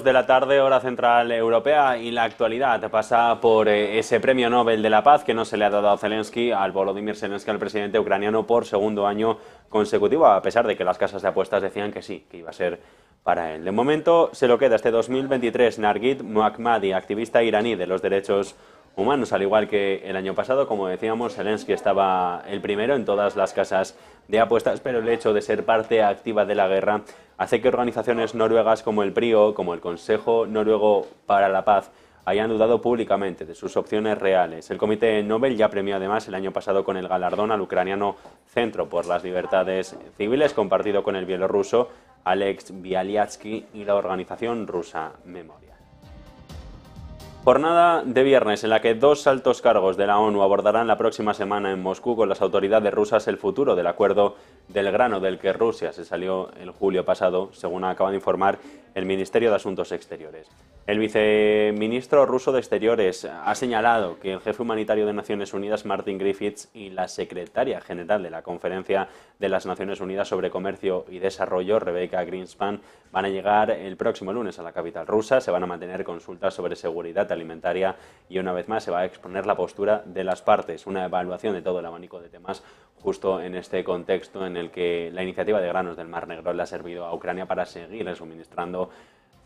2 de la tarde, hora central europea, y la actualidad pasa por ese premio Nobel de la Paz que no se le ha dado a Zelensky, al Volodymyr Zelensky, al presidente ucraniano, por segundo año consecutivo, a pesar de que las casas de apuestas decían que sí, que iba a ser para él. De momento se lo queda este 2023 Nargis Mohammadi, activista iraní de los derechos humanos, al igual que el año pasado. Como decíamos, Zelensky estaba el primero en todas las casas de apuestas, pero el hecho de ser parte activa de la guerra hace que organizaciones noruegas como el PRIO, como el Consejo Noruego para la Paz, hayan dudado públicamente de sus opciones reales. El Comité Nobel ya premió además el año pasado con el galardón al ucraniano Centro por las Libertades Civiles, compartido con el bielorruso Alex Bialyatsky y la organización rusa Memorial. Jornada de viernes en la que dos altos cargos de la ONU abordarán la próxima semana en Moscú con las autoridades rusas el futuro del acuerdo del grano del que Rusia se salió el julio pasado, según acaba de informar el Ministerio de Asuntos Exteriores. El viceministro ruso de Exteriores ha señalado que el jefe humanitario de Naciones Unidas, Martin Griffiths, y la secretaria general de la Conferencia de las Naciones Unidas sobre Comercio y Desarrollo, Rebecca Greenspan, van a llegar el próximo lunes a la capital rusa. Se van a mantener consultas sobre seguridad alimentaria y una vez más se va a exponer la postura de las partes, una evaluación de todo el abanico de temas justo en este contexto en el que la iniciativa de granos del Mar Negro le ha servido a Ucrania para seguir suministrando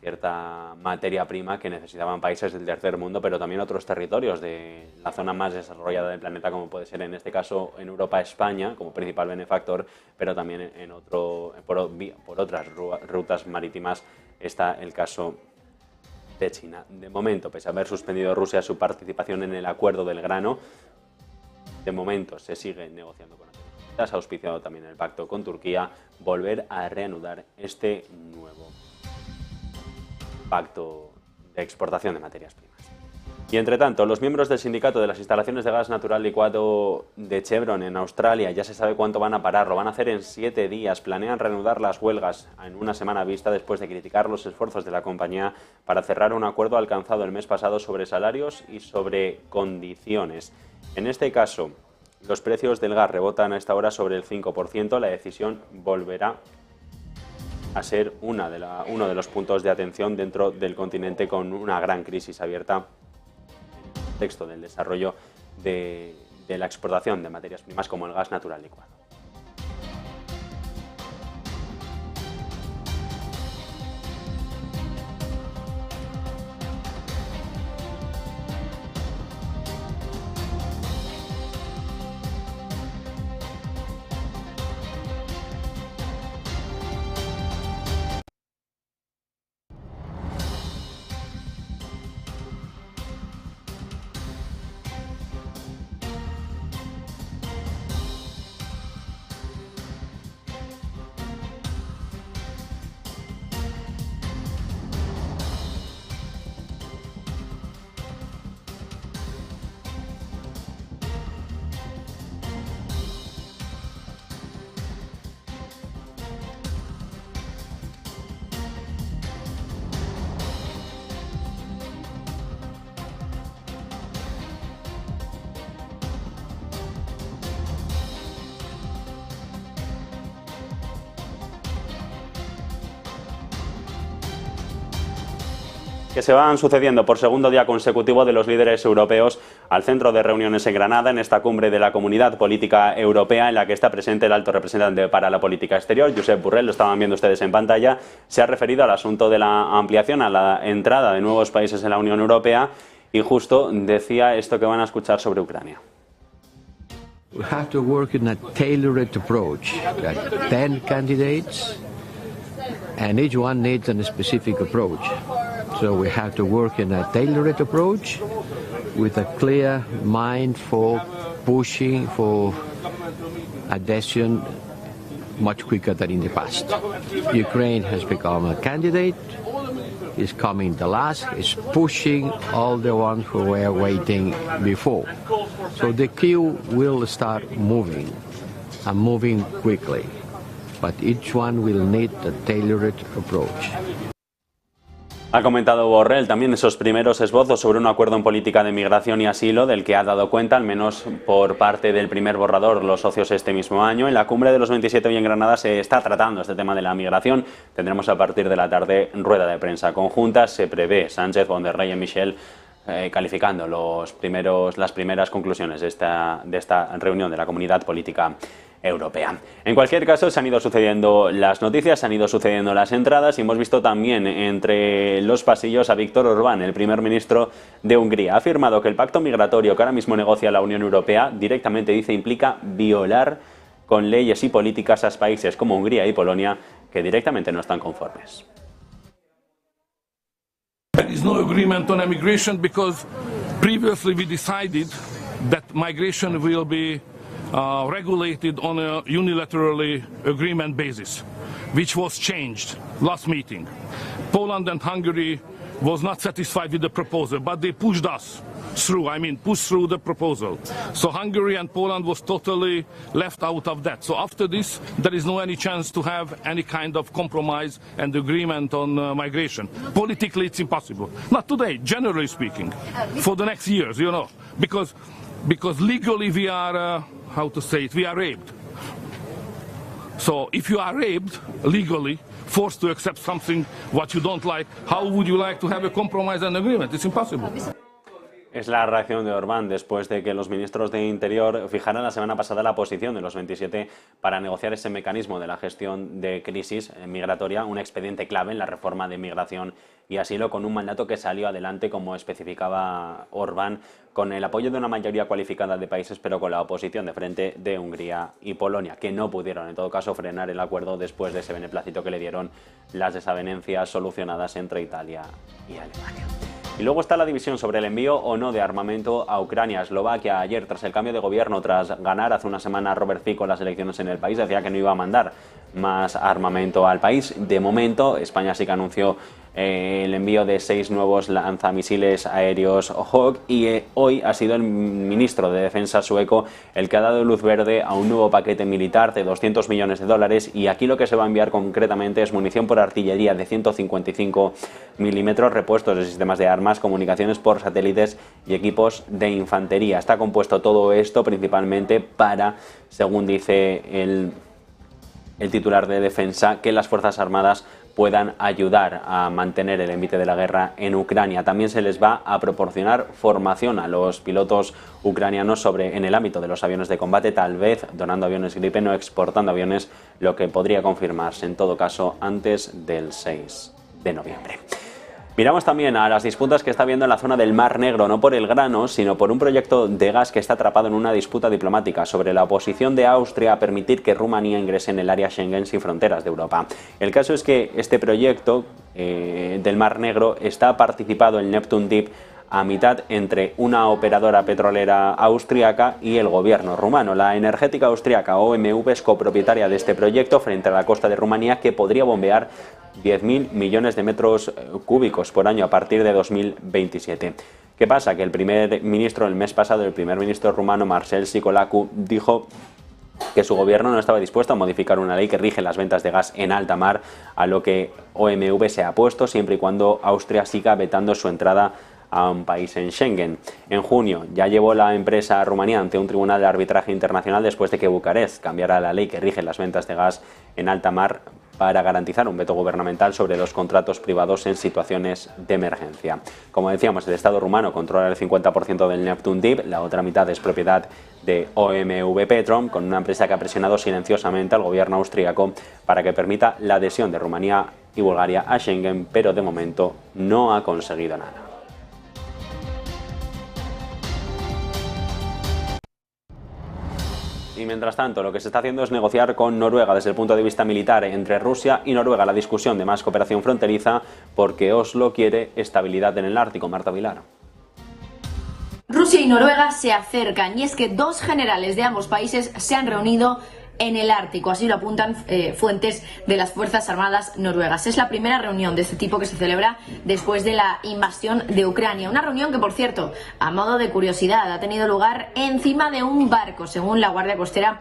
cierta materia prima que necesitaban países del tercer mundo, pero también otros territorios de la zona más desarrollada del planeta, como puede ser en este caso en Europa, España, como principal benefactor, pero también por otras rutas marítimas está el caso de China. De momento, pese a haber suspendido Rusia su participación en el acuerdo del grano, de momento se sigue negociando con Naciones Unidas, ha auspiciado también el pacto con Turquía, volver a reanudar este nuevo pacto de exportación de materias primas. Y entre tanto, los miembros del sindicato de las instalaciones de gas natural licuado de Chevron en Australia ya se sabe cuánto van a parar, lo van a hacer en 7 días, planean reanudar las huelgas en una semana vista después de criticar los esfuerzos de la compañía para cerrar un acuerdo alcanzado el mes pasado sobre salarios y sobre condiciones. En este caso, los precios del gas rebotan a esta hora sobre el 5%, la decisión volverá a ser uno de los puntos de atención dentro del continente con una gran crisis abierta en el contexto del desarrollo de la exportación de materias primas como el gas natural licuado. Que se van sucediendo por segundo día consecutivo de los líderes europeos al centro de reuniones en Granada, en esta cumbre de la Comunidad Política Europea, en la que está presente el alto representante para la política exterior, Josep Borrell, lo estaban viendo ustedes en pantalla. Se ha referido al asunto de la ampliación, a la entrada de nuevos países en la Unión Europea, y justo decía esto que van a escuchar sobre Ucrania. We have to work in a tailored approach. There are 10 candidates, and each one needs a specific approach. So we have to work in a tailored approach with a clear mind for pushing for adhesion much quicker than in the past. Ukraine has become a candidate, is coming the last, is pushing all the ones who were waiting before. So the queue will start moving, and moving quickly, but each one will need a tailored approach. Ha comentado Borrell también esos primeros esbozos sobre un acuerdo en política de migración y asilo del que ha dado cuenta, al menos por parte del primer borrador, los socios este mismo año. En la cumbre de los 27 hoy en Granada se está tratando este tema de la migración. Tendremos a partir de la tarde rueda de prensa conjunta. Se prevé Sánchez, von der Leyen, Michel calificando las primeras conclusiones de esta reunión de la Comunidad Política Europea. En cualquier caso, se han ido sucediendo las noticias, se han ido sucediendo las entradas y hemos visto también entre los pasillos a Viktor Orbán, el primer ministro de Hungría. Ha afirmado que el pacto migratorio que ahora mismo negocia la Unión Europea directamente dice implica violar con leyes y políticas a países como Hungría y Polonia que directamente no están conformes. There is no agreement on immigration because previously we decided that migration will be regulated on a unilaterally agreement basis, which was changed last meeting. Poland and Hungary was not satisfied with the proposal, but they pushed us through, pushed through the proposal. So Hungary and Poland was totally left out of that. So after this, there is no any chance to have any kind of compromise and agreement on migration. Politically, it's impossible. Not today, generally speaking, for the next years, because legally we are, we are raped. So if you are raped legally, forced to accept something what you don't like, how would you like to have a compromise and agreement? It's impossible. Es la reacción de Orbán después de que los ministros de Interior fijaran la semana pasada la posición de los 27 para negociar ese mecanismo de la gestión de crisis migratoria, un expediente clave en la reforma de migración y asilo, con un mandato que salió adelante, como especificaba Orbán, con el apoyo de una mayoría cualificada de países, pero con la oposición de frente de Hungría y Polonia, que no pudieron, en todo caso, frenar el acuerdo después de ese beneplácito que le dieron las desavenencias solucionadas entre Italia y Alemania. Y luego está la división sobre el envío o no de armamento a Ucrania. Eslovaquia, ayer, tras el cambio de gobierno, tras ganar hace una semana Robert Fico las elecciones en el país, decía que no iba a mandar más armamento al país. De momento, España sí que anunció el envío de 6 nuevos lanzamisiles aéreos Hawk y hoy ha sido el ministro de Defensa sueco el que ha dado luz verde a un nuevo paquete militar de 200 millones de dólares, y aquí lo que se va a enviar concretamente es munición por artillería de 155 milímetros, repuestos de sistemas de armas, comunicaciones por satélites y equipos de infantería. Está compuesto todo esto principalmente para, según dice el titular de Defensa, que las Fuerzas Armadas puedan ayudar a mantener el envite de la guerra en Ucrania. También se les va a proporcionar formación a los pilotos ucranianos en el ámbito de los aviones de combate, tal vez donando aviones Gripen o exportando aviones, lo que podría confirmarse en todo caso antes del 6 de noviembre. Miramos también a las disputas que está habiendo en la zona del Mar Negro, no por el grano, sino por un proyecto de gas que está atrapado en una disputa diplomática sobre la oposición de Austria a permitir que Rumanía ingrese en el área Schengen sin fronteras de Europa. El caso es que este proyecto del Mar Negro está participado en Neptune Deep a mitad entre una operadora petrolera austriaca y el gobierno rumano. La energética austriaca OMV es copropietaria de este proyecto frente a la costa de Rumanía, que podría bombear 10.000 millones de metros cúbicos por año a partir de 2027. ¿Qué pasa? Que el primer ministro rumano, Marcel Ciolacu, dijo que su gobierno no estaba dispuesto a modificar una ley que rige las ventas de gas en alta mar, a lo que OMV se ha opuesto siempre y cuando Austria siga vetando su entrada a un país en Schengen. En junio ya llevó la empresa a Rumanía ante un tribunal de arbitraje internacional después de que Bucarest cambiara la ley que rige las ventas de gas en alta mar para garantizar un veto gubernamental sobre los contratos privados en situaciones de emergencia. Como decíamos, el Estado rumano controla el 50% del Neptune Deep, la otra mitad es propiedad de OMV Petrom, con una empresa que ha presionado silenciosamente al gobierno austríaco para que permita la adhesión de Rumanía y Bulgaria a Schengen, pero de momento no ha conseguido nada. Y mientras tanto, lo que se está haciendo es negociar con Noruega desde el punto de vista militar entre Rusia y Noruega la discusión de más cooperación fronteriza, porque Oslo quiere estabilidad en el Ártico. Marta Vilar. Rusia y Noruega se acercan, y es que dos generales de ambos países se han reunido en el Ártico, así lo apuntan fuentes de las Fuerzas Armadas noruegas. Es la primera reunión de este tipo que se celebra después de la invasión de Ucrania. Una reunión que, por cierto, a modo de curiosidad, ha tenido lugar encima de un barco, según la Guardia Costera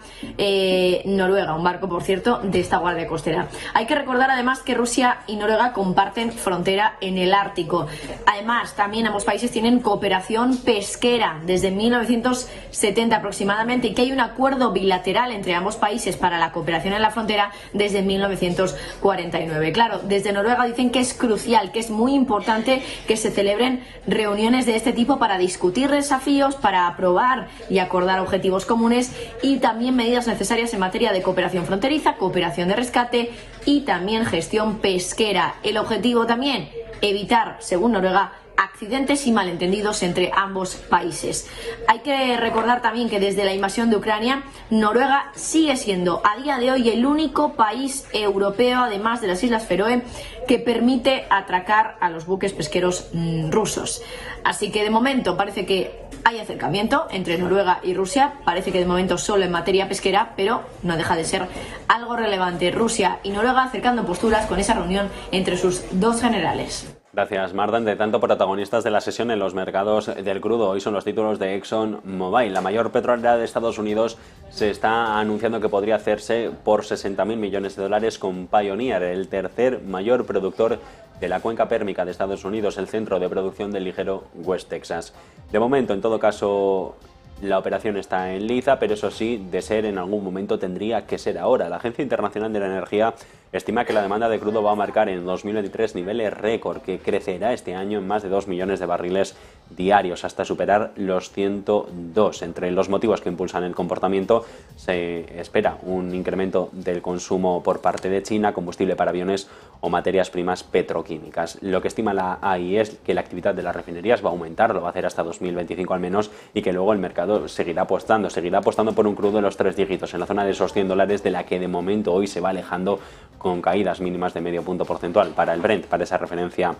noruega. Un barco, por cierto, de esta Guardia Costera. Hay que recordar además que Rusia y Noruega comparten frontera en el Ártico. Además, también ambos países tienen cooperación pesquera desde 1970 aproximadamente, y que hay un acuerdo bilateral entre ambos países para la cooperación en la frontera desde 1949. Claro, desde Noruega dicen que es crucial, que es muy importante que se celebren reuniones de este tipo para discutir desafíos, para aprobar y acordar objetivos comunes y también medidas necesarias en materia de cooperación fronteriza, cooperación de rescate y también gestión pesquera. El objetivo también, evitar, según Noruega, accidentes y malentendidos entre ambos países. Hay que recordar también que desde la invasión de Ucrania, Noruega sigue siendo a día de hoy el único país europeo, además de las Islas Feroe, que permite atracar a los buques pesqueros rusos. Así que de momento parece que hay acercamiento entre Noruega y Rusia, parece que de momento solo en materia pesquera, pero no deja de ser algo relevante. Rusia y Noruega acercando posturas con esa reunión entre sus dos generales. Gracias, Marta. Entre tanto, protagonistas de la sesión en los mercados del crudo hoy son los títulos de ExxonMobil. La mayor petrolera de Estados Unidos se está anunciando que podría hacerse por $60.000 millones con Pioneer, el tercer mayor productor de la cuenca pérmica de Estados Unidos, el centro de producción del ligero West Texas. De momento, en todo caso, la operación está en liza, pero eso sí, de ser en algún momento tendría que ser ahora. La Agencia Internacional de la Energía estima que la demanda de crudo va a marcar en 2023 niveles récord, que crecerá este año en más de 2 millones de barriles diarios, hasta superar los 102. Entre los motivos que impulsan el comportamiento se espera un incremento del consumo por parte de China, combustible para aviones o materias primas petroquímicas. Lo que estima la AI es que la actividad de las refinerías va a aumentar, lo va a hacer hasta 2025 al menos, y que luego el mercado seguirá apostando por un crudo de los 3 dígitos en la zona de esos $100, de la que de momento hoy se va alejando, con caídas mínimas de medio punto porcentual para el Brent, para esa referencia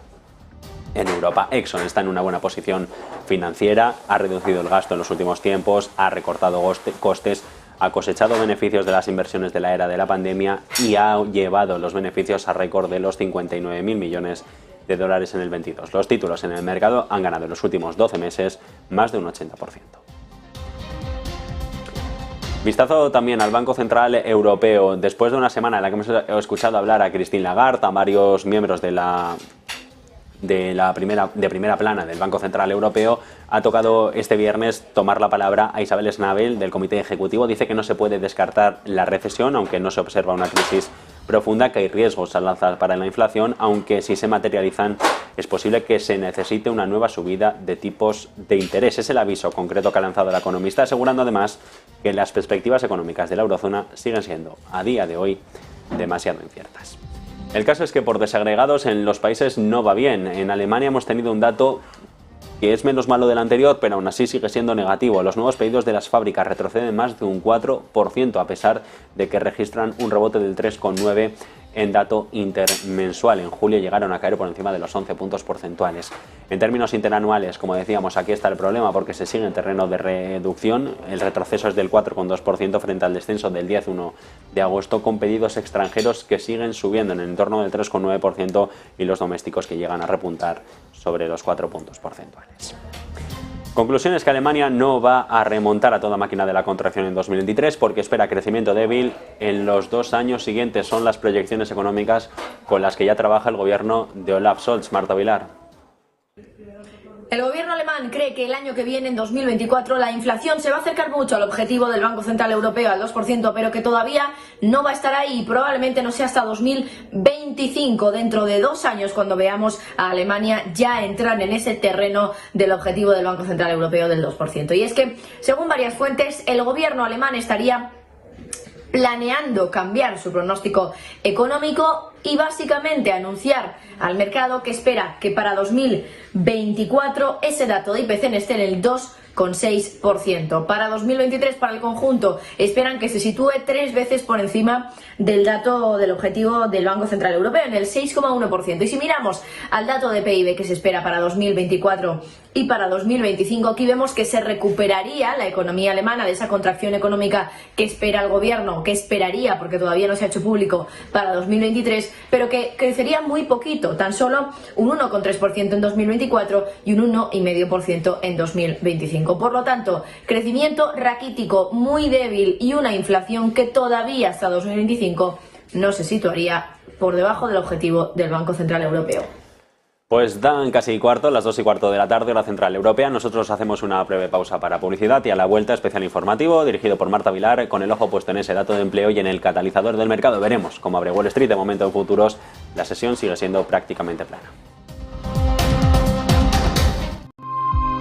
en Europa. Exxon está en una buena posición financiera, ha reducido el gasto en los últimos tiempos, ha recortado costes, ha cosechado beneficios de las inversiones de la era de la pandemia y ha llevado los beneficios a récord de los $59.000 millones en el 22. Los títulos en el mercado han ganado en los últimos 12 meses más de un 80%. Vistazo también al Banco Central Europeo. Después de una semana en la que hemos escuchado hablar a Christine Lagarde, a varios miembros de primera plana del Banco Central Europeo, ha tocado este viernes tomar la palabra a Isabel Schnabel del Comité Ejecutivo. Dice que no se puede descartar la recesión, aunque no se observa una crisis profunda, que hay riesgos al alza para la inflación, aunque si se materializan es posible que se necesite una nueva subida de tipos de interés. Es el aviso concreto que ha lanzado la economista, asegurando además que las perspectivas económicas de la eurozona siguen siendo, a día de hoy, demasiado inciertas. El caso es que por desagregados en los países no va bien. En Alemania hemos tenido un dato que es menos malo del anterior, pero aún así sigue siendo negativo. Los nuevos pedidos de las fábricas retroceden más de un 4%, a pesar de que registran un rebote del 3,9% en dato intermensual. En julio llegaron a caer por encima de los 11 puntos porcentuales. En términos interanuales, como decíamos, aquí está el problema, porque se sigue en terreno de reducción. El retroceso es del 4,2% frente al descenso del 10,1% de agosto, con pedidos extranjeros que siguen subiendo en el entorno del 3,9% y los domésticos que llegan a repuntar sobre los 4 puntos porcentuales. Conclusión es que Alemania no va a remontar a toda máquina de la contracción en 2023 porque espera crecimiento débil en los 2 años siguientes. Son las proyecciones económicas con las que ya trabaja el gobierno de Olaf Scholz. Marta Vilar. El gobierno alemán cree que el año que viene, en 2024, la inflación se va a acercar mucho al objetivo del Banco Central Europeo, al 2%, pero que todavía no va a estar ahí y probablemente no sea hasta 2025, dentro de 2 años, cuando veamos a Alemania ya entrar en ese terreno del objetivo del Banco Central Europeo del 2%. Y es que, según varias fuentes, el gobierno alemán estaría planeando cambiar su pronóstico económico y básicamente anunciar al mercado que espera que para 2024 ese dato de IPC esté en el 2,6%. Para 2023, para el conjunto, esperan que se sitúe 3 veces por encima del dato del objetivo del Banco Central Europeo, en el 6,1%. Y si miramos al dato de PIB que se espera para 2024 Y para 2025 aquí vemos que se recuperaría la economía alemana de esa contracción económica que espera el gobierno, que esperaría, porque todavía no se ha hecho público, para 2023, pero que crecería muy poquito, tan solo un 1,3% en 2024 y un 1,5% en 2025. Por lo tanto, crecimiento raquítico, muy débil y una inflación que todavía hasta 2025 no se situaría por debajo del objetivo del Banco Central Europeo. Pues dan casi cuarto, las 2:15 de la tarde, hora central europea. Nosotros hacemos una breve pausa para publicidad y a la vuelta especial informativo dirigido por Marta Vilar, con el ojo puesto en ese dato de empleo y en el catalizador del mercado. Veremos cómo abre Wall Street. De momento en futuros la sesión sigue siendo prácticamente plana.